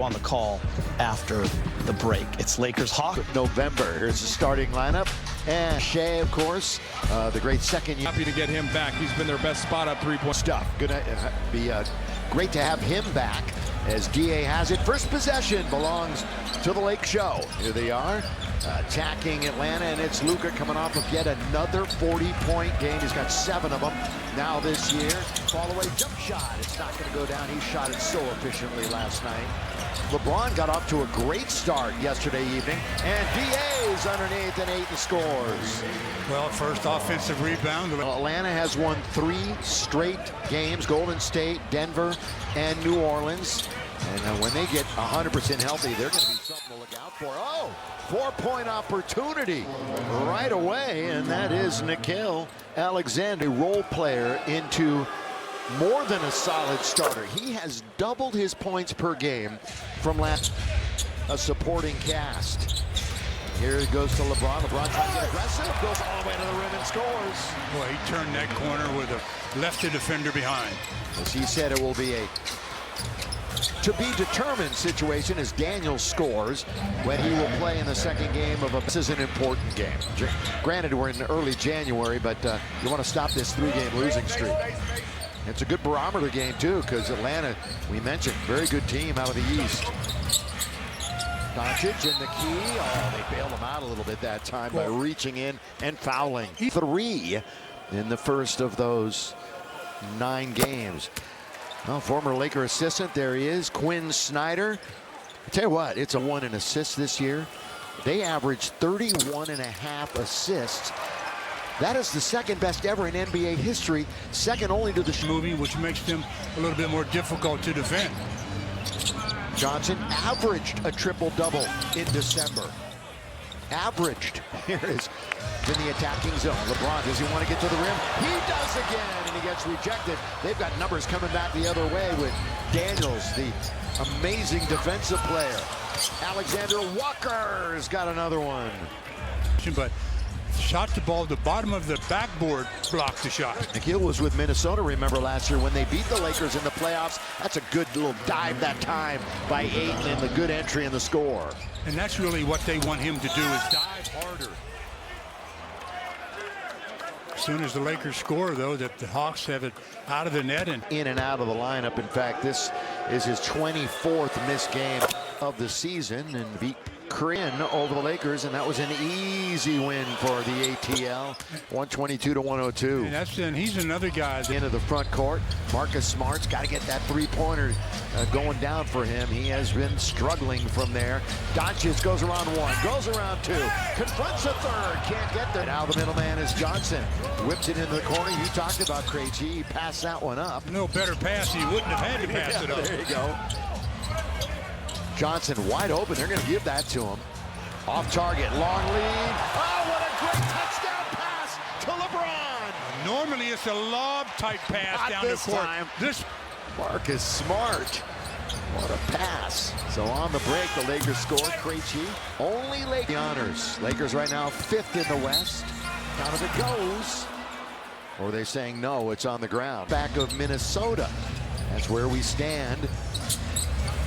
On the call after the break. It's Lakers Hawks. November. Here's the starting lineup. And Shea, of course, the great second year. Happy to get him back. He's been their best spot up three-point Stuff. Gonna be great to have him back as DA has it. First possession belongs to the Lake Show. Here they are attacking Atlanta, and it's Luka coming off of yet another 40-point game. He's got 7 of them now this year. Fall away jump shot. It's not going to go down. He shot it so efficiently last night. LeBron got off to a great start yesterday evening, and DA's underneath and 8 and scores. Well, first offensive rebound. Atlanta has won 3 straight games, Golden State, Denver, and New Orleans. And when they get 100% healthy, they're going to be something to look out for. Oh, 4-point opportunity right away, and that is Nickeil Alexander, role player into more than a solid starter. He has doubled his points per game from last. A supporting cast. Here it goes to LeBron. LeBron trying to get aggressive, goes all the way to the rim and scores. Boy, he turned that corner with a lefty defender behind. As he said, it will be a to-be-determined situation as Daniel scores when he will play in the second game of a. This is an important game. Granted, we're in early January, but you want to stop this 3-game losing streak. It's a good barometer game, too, because Atlanta, we mentioned, very good team out of the East. Doncic in the key. Oh, they bailed him out a little bit that time by reaching in and fouling. 3 in the first of those 9 games. Well, former Laker assistant, there he is, Quinn Snyder. I tell you what, it's a 1 in assists this year. They averaged 31.5 assists. That is the second best ever in NBA history, second only to the movie, which makes them a little bit more difficult to defend. Johnson averaged a triple-double in December. Averaged. Here is in the attacking zone. LeBron, does he want to get to the rim? He does again, and he gets rejected. They've got numbers coming back the other way with Daniels, the amazing defensive player. Alexander Walker's got another one. But shot the ball, the bottom of the backboard blocked the shot. Nickeil was with Minnesota, remember, last year when they beat the Lakers in the playoffs. That's a good little dive that time by Ayton and the good entry in the score. And that's really what they want him to do, is dive harder. As soon as the Lakers score, though, that the Hawks have it out of the net and in and out of the lineup. In fact, this is his 24th missed game of the season, and beat Korean over the Lakers, and that was an easy win for the ATL, 122-102. And he's another guy. Into the front court, Marcus Smart's got to get that 3-pointer going down for him. He has been struggling from there. Doncic goes around 1, goes around 2, confronts a third, can't get there. Now the middleman is Johnson, whips it into the corner. You talked about Krejci, he passed that one up. No better pass, he wouldn't have had to pass it up. There you go. Johnson wide open. They're going to give that to him. Off target, long lead. Oh, what a great touchdown pass to LeBron. Normally it's a lob-type pass. Not down this the court. time. This Marcus Smart. What a pass. So on the break, the Lakers score. Krejci. Only Lakers honors. Lakers right now 5th in the West. Down if it goes. Or are they saying no, it's on the ground. Back of Minnesota. That's where we stand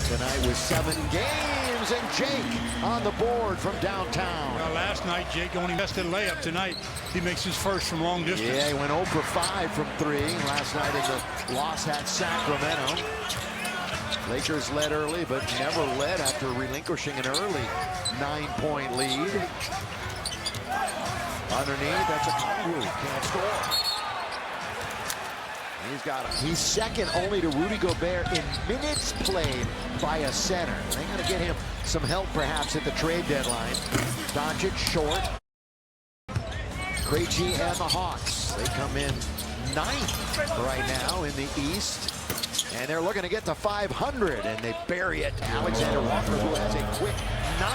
tonight with 7 games, and Jake on the board from downtown. Well, last night Jake only missed a layup. Tonight he makes his first from long distance. Yeah, he went 0 for 5 from 3 last night in the loss at Sacramento. Lakers led early, but never led after relinquishing an early 9-point lead. Underneath, that's a Kongwu, can't score. He's second only to Rudy Gobert in minutes played by a center. They're going to get him some help perhaps at the trade deadline. Doncic short. Krejci and the Hawks. They come in 9th right now in the East. And they're looking to get to 500, and they bury it. Alexander Walker, who has a quick 9,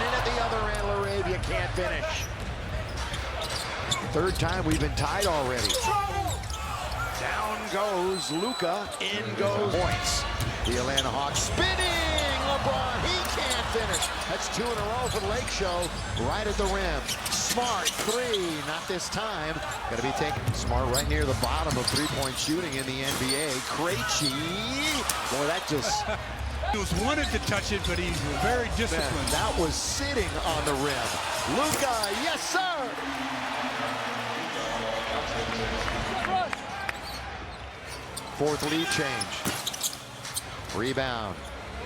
and at the other end, LaRavia can't finish. 3rd time we've been tied already. Down goes Luka, in goes points. The Atlanta Hawks spinning LeBron, he can't finish. That's 2 in a row for the Lake Show, right at the rim. Smart 3, not this time. Gonna be taken. Smart right near the bottom of 3-point shooting in the NBA. Krejci, boy, that just He was wanted to touch it, but he's very disciplined. Man, that was sitting on the rim. Luka, yes, sir! Fourth lead change. Rebound.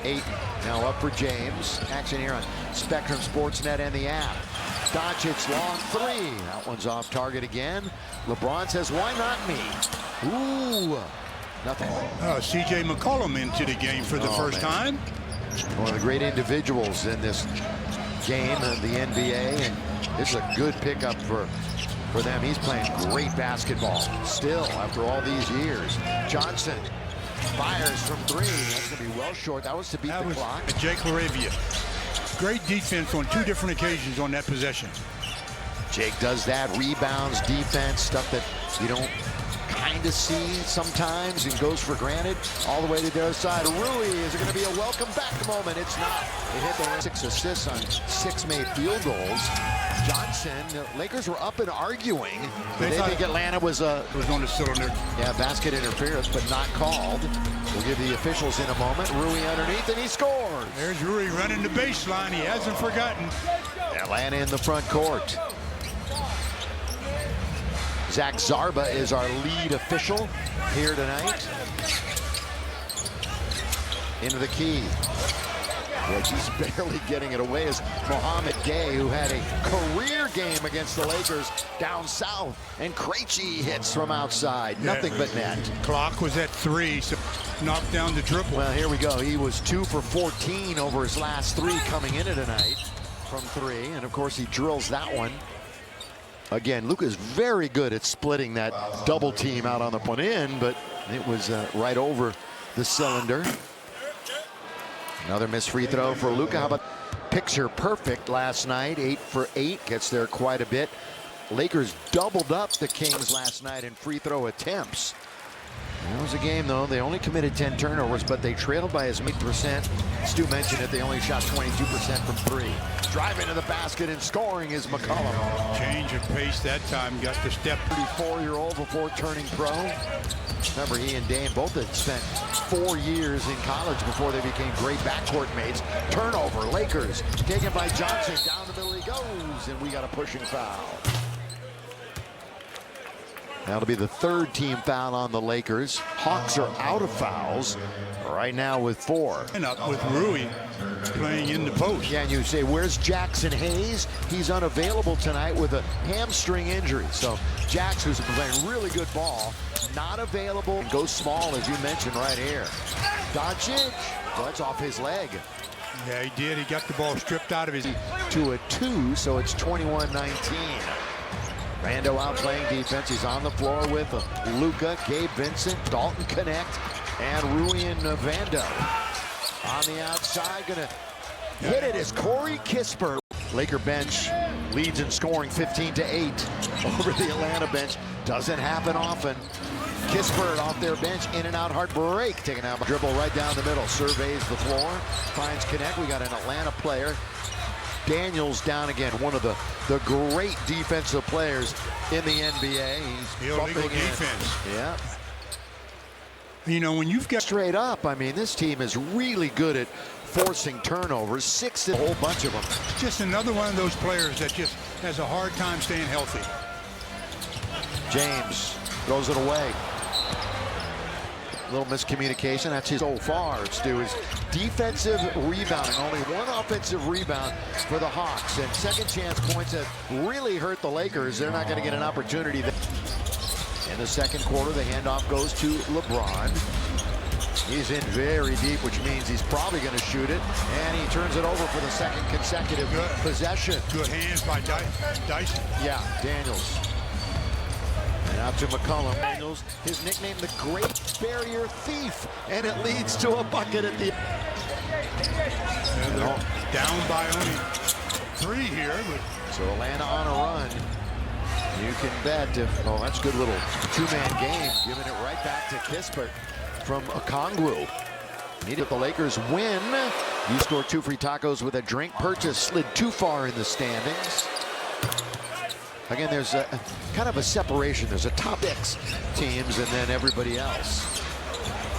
Ayton now up for James. Action here on Spectrum Sportsnet and the app. Doncic long three. That one's off target again. LeBron says, why not me? Ooh, nothing. C.J. McCollum into the game for the first time. One of the great individuals in this game of the NBA, and this is a good pickup for them. He's playing great basketball still after all these years. Johnson fires from three. That's going to be well short. That was to beat the clock. Jake Laravia. Great defense on two different occasions on that possession. Jake does that. Rebounds, defense, stuff that you don't kind of see sometimes and goes for granted. All the way to the other side. Rui, is it going to be a welcome back moment? It's not. They hit the 6 assists on 6 made field goals. Johnson, the Lakers were up and arguing. They think Atlanta was on the cylinder. Yeah, basket interference, but not called. We'll give the officials in a moment. Rui underneath, and he scores. There's Rui running the baseline. He hasn't forgotten. Atlanta in the front court. Zach Zarba is our lead official here tonight. Into the key. Which he's barely getting it away is Mohamed Gay, who had a career game against the Lakers down south. And Krejci hits from outside. Nothing but net. Clock was at 3, so knocked down the triple. Well, here we go. He was 2 for 14 over his last 3 coming into tonight from 3. And, of course, he drills that one. Again, Luka's very good at splitting that double team out on the point in, but it was right over the cylinder. Another missed free throw for Luka. How about picture perfect last night? 8 for 8, gets there quite a bit. Lakers doubled up the Kings last night in free throw attempts. That was a game, though. They only committed 10 turnovers, but they trailed by as many percent. Stu mentioned it. They only shot 22% from 3. Driving to the basket and scoring is McCollum. Change of pace that time. Got the step. 34-year-old before turning pro. Remember, he and Dame both had spent 4 years in college before they became great backcourt mates. Turnover, Lakers taken by Johnson. Down the middle he goes, and we got a pushing foul. That'll be the 3rd team foul on the Lakers. Hawks are out of fouls right now with 4. And up with Rui playing in the post. Yeah, and you say, where's Jackson Hayes? He's unavailable tonight with a hamstring injury. So Jax, who's been playing really good ball, not available. And goes small, as you mentioned right here. Doncic, well, that's off his leg. Yeah, he did. He got the ball stripped out of his. To a 2, so it's 21-19. Rando out playing defense. He's on the floor with Luka, Gabe Vincent, Dalton Connect, and Rui and Vando. On the outside, gonna hit it is Corey Kispert. Laker bench leads in scoring 15-8 over the Atlanta bench. Doesn't happen often. Kispert off their bench, in and out, hard break. Taken out, dribble right down the middle. Surveys the floor, finds Connect. We got an Atlanta player. Daniels down again, one of the great defensive players in the NBA. He's illegal defense. Yeah. You know, when you've got straight up, I mean, this team is really good at forcing turnovers. 6, a whole bunch of them. Just another one of those players that just has a hard time staying healthy. James throws it away. Little miscommunication. That's his so far, Stu, is defensive rebounding. Only 1 offensive rebound for the Hawks. And second chance points have really hurt the Lakers. They're not going to get an opportunity. In the second quarter, the handoff goes to LeBron. He's in very deep, which means he's probably going to shoot it. And he turns it over for the second consecutive possession. Good hands by Dyson. Yeah, Daniels. And out to McCollum. Daniels, his nickname, the Great Barrier Thief. And it leads to a bucket at the end. And they're down by only 3 here. But so Atlanta on a run. You can bet if, oh, that's a good little 2-man game. Giving it right back to Kispert from Okongwu. Needed the Lakers win. You scored 2 free tacos with a drink purchase. Slid too far in the standings. Again, there's a kind of a separation. There's a top 6 teams and then everybody else.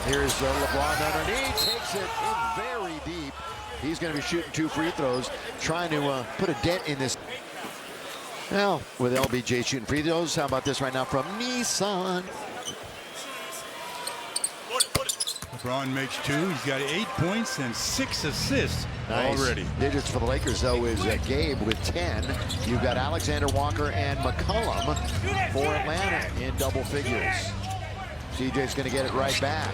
Here's LeBron underneath, takes it in very He's going to be shooting 2 free throws, trying to put a dent in this. Well, with LBJ shooting free throws, how about this right now from Seasson? LeBron makes 2. He's got 8 points and 6 assists already. Digits for the Lakers, though, is Gabe with 10. You've got Alexander Walker and McCollum for Atlanta in double figures. CJ's going to get it right back.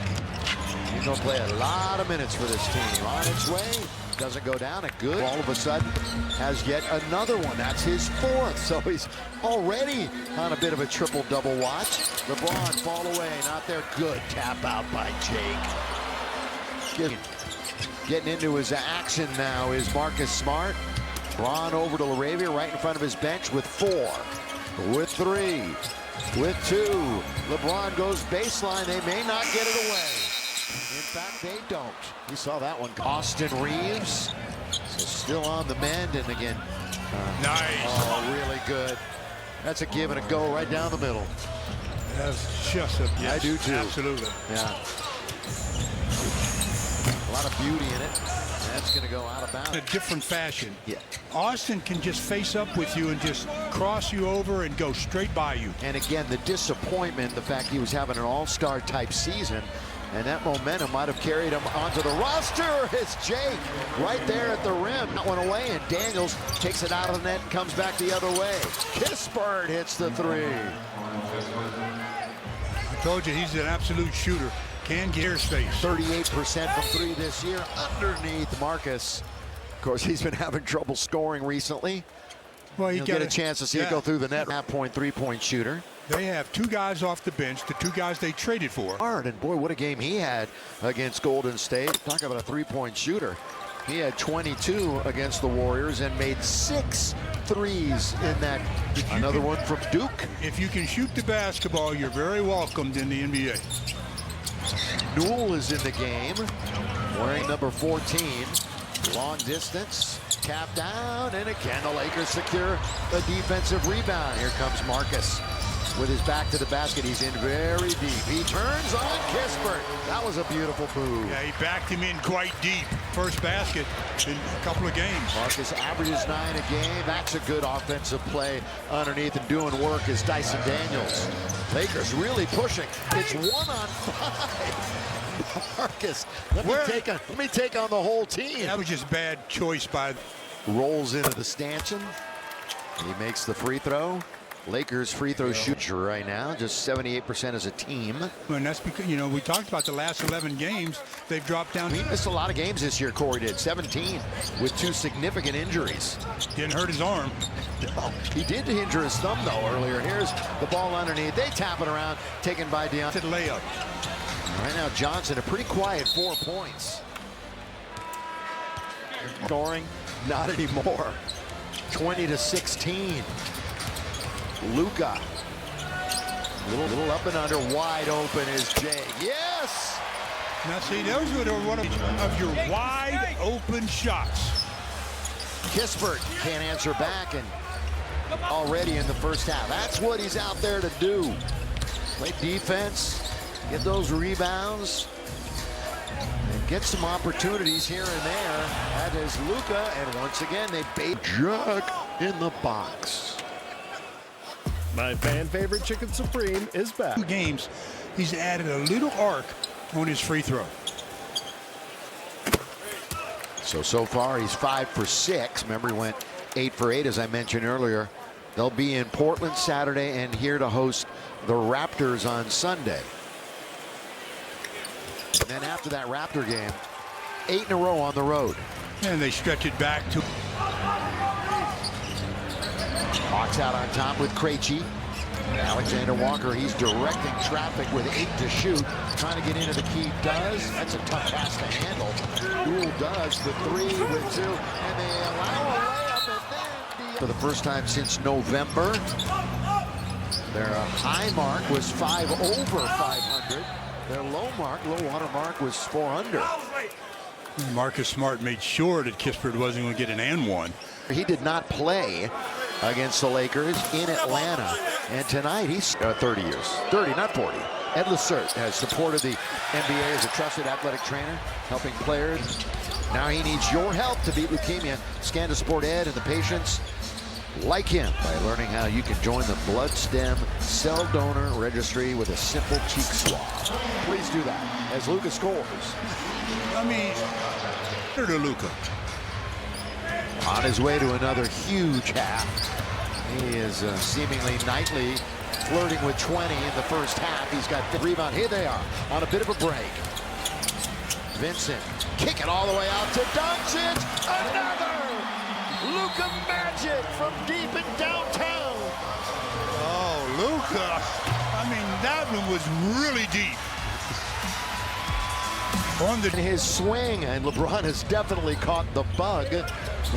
He's going to play a lot of minutes for this team. On its way, doesn't go down. A good. All of a sudden, has yet another one. That's his 4th. So he's already on a bit of a triple-double watch. LeBron fall away, not there. Good tap out by Jake. Getting into his action now is Marcus Smart. Ron over to LaRavia right in front of his bench with 4, with 3, with 2. LeBron goes baseline. They may not get it away. In fact, they don't. We saw that one. Austin Reeves, so still on the mend, and again, Nice. Oh, really good. That's a give and a go right down the middle. That's just a yes. I do too. Absolutely. Yeah. A lot of beauty in it. That's going to go out of bounds. In a different fashion. Yeah. Austin can just face up with you and just cross you over and go straight by you. And again, the disappointment, the fact he was having an all-star type season, and that momentum might have carried him onto the roster. It's Jake right there at the rim. That went away, and Daniels takes it out of the net and comes back the other way. Kispert hits the 3. I told you he's an absolute shooter. Can get airspace. 38% from 3 this year underneath Marcus. Of course, he's been having trouble scoring recently. Well, You'll get a chance to see it go through the net. Half-point three-point shooter. They have 2 guys off the bench, the 2 guys they traded for. And boy, what a game he had against Golden State. Talk about a three-point shooter. He had 22 against the Warriors and made 6 threes in that. Another one from Duke. If you can shoot the basketball, you're very welcomed in the NBA. Newell is in the game, wearing number 14. Long distance, tap down, and again the Lakers secure the defensive rebound. Here comes Marcus with his back to the basket. He's in very deep. He turns on Kispert. That was a beautiful move. Yeah, he backed him in quite deep. First basket in a couple of games. Marcus averages 9 a game. That's a good offensive play underneath, and doing work is Dyson Daniels. Lakers really pushing. It's 1-on-5. Marcus, let me take on the whole team. That was just bad choice by. Rolls into the stanchion. He makes the free throw. Lakers free throw shooter right now, just 78% as a team. And that's because, you know, we talked about the last 11 games. They've dropped down. He missed a lot of games this year, Corey did. 17 with 2 significant injuries. Didn't hurt his arm. No, he did injure his thumb, though, earlier. Here's the ball underneath. They tap it around, taken by Deontay. Layup. Right now, Johnson, a pretty quiet 4 points. Scoring, not anymore. 20-16. Luka. Little up and under, wide open is Jay. Yes! Now see, those were one of your wide open shots. Kispert can't answer back, and already in the first half. That's what he's out there to do. Play defense, get those rebounds, and get some opportunities here and there. That is Luka, and once again, they bait Jack in the box. My fan favorite Chicken Supreme is back. 2 games, he's added a little arc on his free throw. So far, he's 5 for 6. Remember, he went 8 for 8, as I mentioned earlier. They'll be in Portland Saturday and here to host the Raptors on Sunday. And then after that Raptor game, 8 in a row on the road. And they stretch it back to. Hawks out on top with Krejci. Alexander Walker, he's directing traffic with 8 to shoot. Trying to get into the key, does. That's a tough pass to handle. Newell does the 3 with 2, and they allow a layup, and then for the first time since November. Their high mark was 5 over 500. Their low water mark was 4 under. Marcus Smart made sure that Kispert wasn't going to get an and one. He did not play against the Lakers in Atlanta, and tonight he's 30 years, 30, not 40. Ed Lacerte has supported the NBA as a trusted athletic trainer, helping players Now he needs your help to beat leukemia. Scan to Sport Ed and the patients like him by learning how you can join the blood stem cell donor registry with a simple cheek swab. Please do that as Luka scores. I mean, to Luka. On his way to another huge half. He is seemingly nightly flirting with 20 in the first half. He's got the rebound. Here they are on a bit of a break. Vincent, kick it all the way out to Doncic. Another! Luka magic from deep in downtown. Oh, Luka. I mean, that one was really deep. On the His swing, and LeBron has definitely caught the bug. And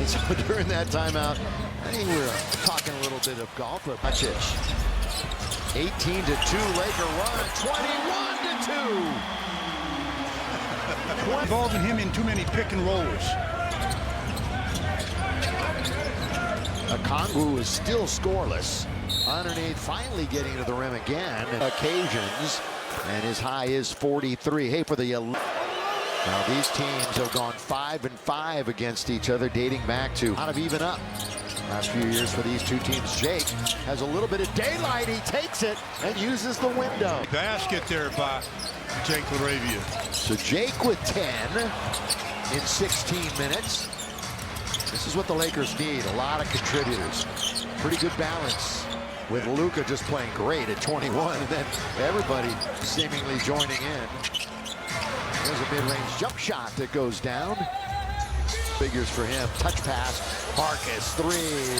so during that timeout, I think we were talking a little bit of golf, but Doncic. 18-2 Laker run, 21-2. involving him in too many pick and rolls. Okongwu is still scoreless. Underneath, finally getting to the rim again. Occasions, and his high is 43. Hey, for the now these teams have gone 5-5 against each other, dating back to out of even up. Last few years for these two teams. Jake has a little bit of daylight. He takes it and uses the window. Basket there by Jake LaRavia. So Jake with 10 in 16 minutes. This is what the Lakers need. A lot of contributors. Pretty good balance with Luka just playing great at 21, and then everybody seemingly joining in. There's a mid-range jump shot that goes down. Figures for him. Touch pass. Marcus, three.